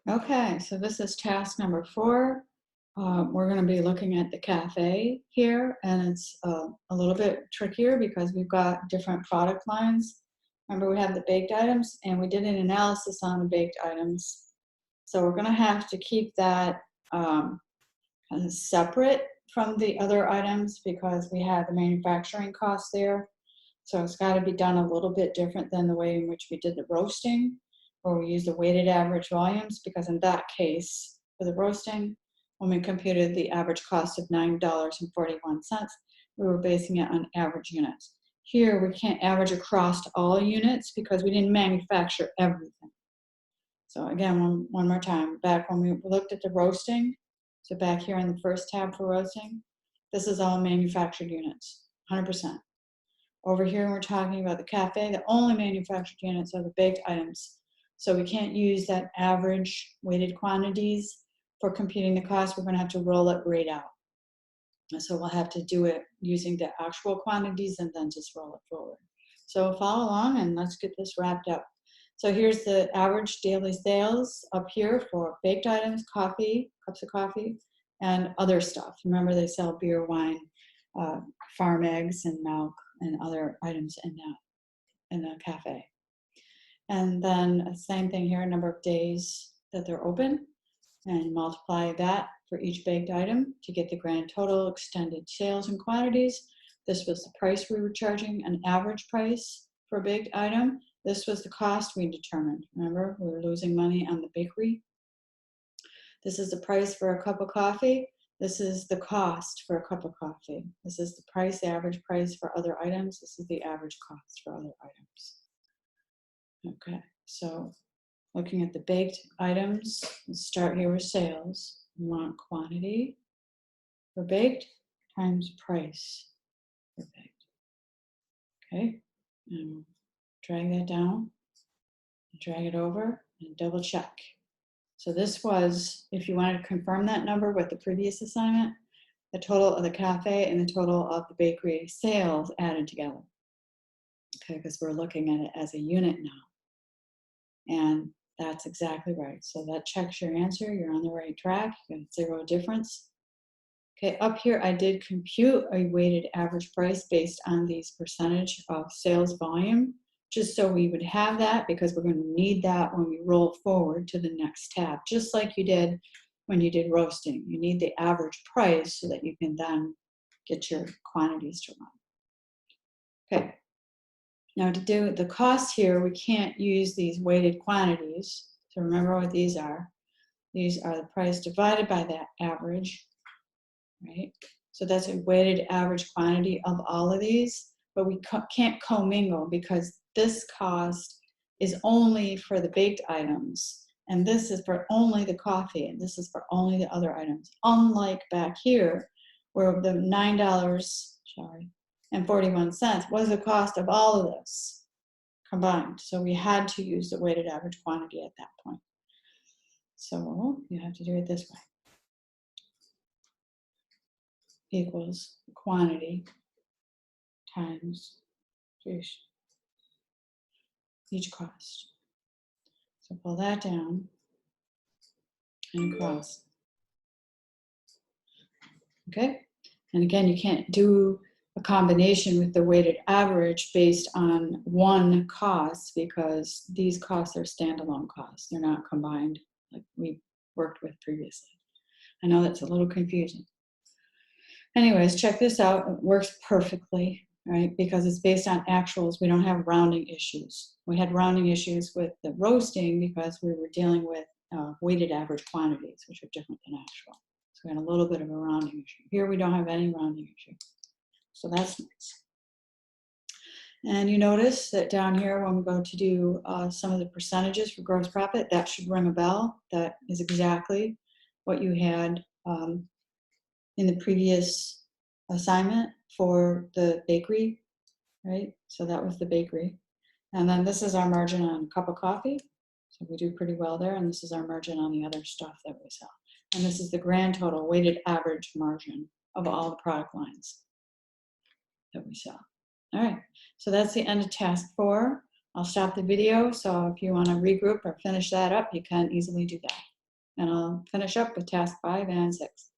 Okay, so this is task number 4. We're going to be looking at the cafe here, and it's a little bit trickier because we've got different product lines. Remember, we have the baked items, and we did an analysis on the baked items. So we're going to have to keep that kind of separate from the other items because we have the manufacturing costs there. So it's got to be done a little bit different than the way in which we did the roasting, where we used the weighted average volumes, because in that case, for the roasting, when we computed the average cost of $9.41, we were basing it on average units. Here, we can't average across all units because we didn't manufacture everything. So again, one more time, back when we looked at the roasting, so back here in the first tab for roasting, this is all manufactured units, 100%. Over here, we're talking about the cafe, the only manufactured units are the baked items. So we can't use that average weighted quantities for computing the cost. We're going to have to roll it right out. And so we'll have to do it using the actual quantities and then just roll it forward. So follow along and let's get this wrapped up. So here's the average daily sales up here for baked items, coffee, cups of coffee, and other stuff. Remember, they sell beer, wine, farm eggs, and milk, and other items in the cafe. And then same thing here, number of days that they're open, and multiply that for each baked item to get the grand total extended sales and quantities. This was the price we were charging, an average price for a baked item. This was the cost we determined. Remember, we were losing money on the bakery. This is the price for a cup of coffee. This is the cost for a cup of coffee. This is the price, the average price for other items. This is the average cost for other items. Okay, so looking at the baked items, let's start here with sales. We want quantity for baked times price for baked. Okay, and drag that down, drag it over, and double check. So this was, if you wanted to confirm that number with the previous assignment, the total of the cafe and the total of the bakery sales added together. Okay, because we're looking at it as a unit now. And that's exactly right. So that checks your answer. You're on the right track. You got 0 difference. Okay, up here I did compute a weighted average price based on these percentage of sales volume, just so we would have that, because we're going to need that when we roll forward to the next tab, just like you did when you did roasting. You need the average price so that you can then get your quantities to run. Okay, now to do the cost here, we can't use these weighted quantities. So remember what these are. These are the price divided by that average, right? So that's a weighted average quantity of all of these, but we can't commingle because this cost is only for the baked items, and this is for only the coffee, and this is for only the other items. Unlike back here, where the $9.41 was the cost of all of this combined. So we had to use the weighted average quantity at that point. So you have to do it this way. Equals quantity times each cost. So pull that down and across. Okay? And again, you can't do a combination with the weighted average based on one cost, because these costs are standalone costs. They're not combined like we worked with previously. I know that's a little confusing. Anyways, check this out. It works perfectly, right? Because it's based on actuals. We don't have rounding issues. We had rounding issues with the roasting because we were dealing with weighted average quantities, which are different than actual. So we had a little bit of a rounding issue. Here we don't have any rounding issue. So that's nice. And you notice that down here, when we go to do some of the percentages for gross profit, that should ring a bell. That is exactly what you had in the previous assignment for the bakery, right? So that was the bakery. And then this is our margin on a cup of coffee. So we do pretty well there. And this is our margin on the other stuff that we sell. And this is the grand total weighted average margin of all the product lines that we sell. All right, so that's the end of task 4. I'll stop the video. So if you want to regroup or finish that up, you can easily do that. and I'll finish up with task 5 and 6.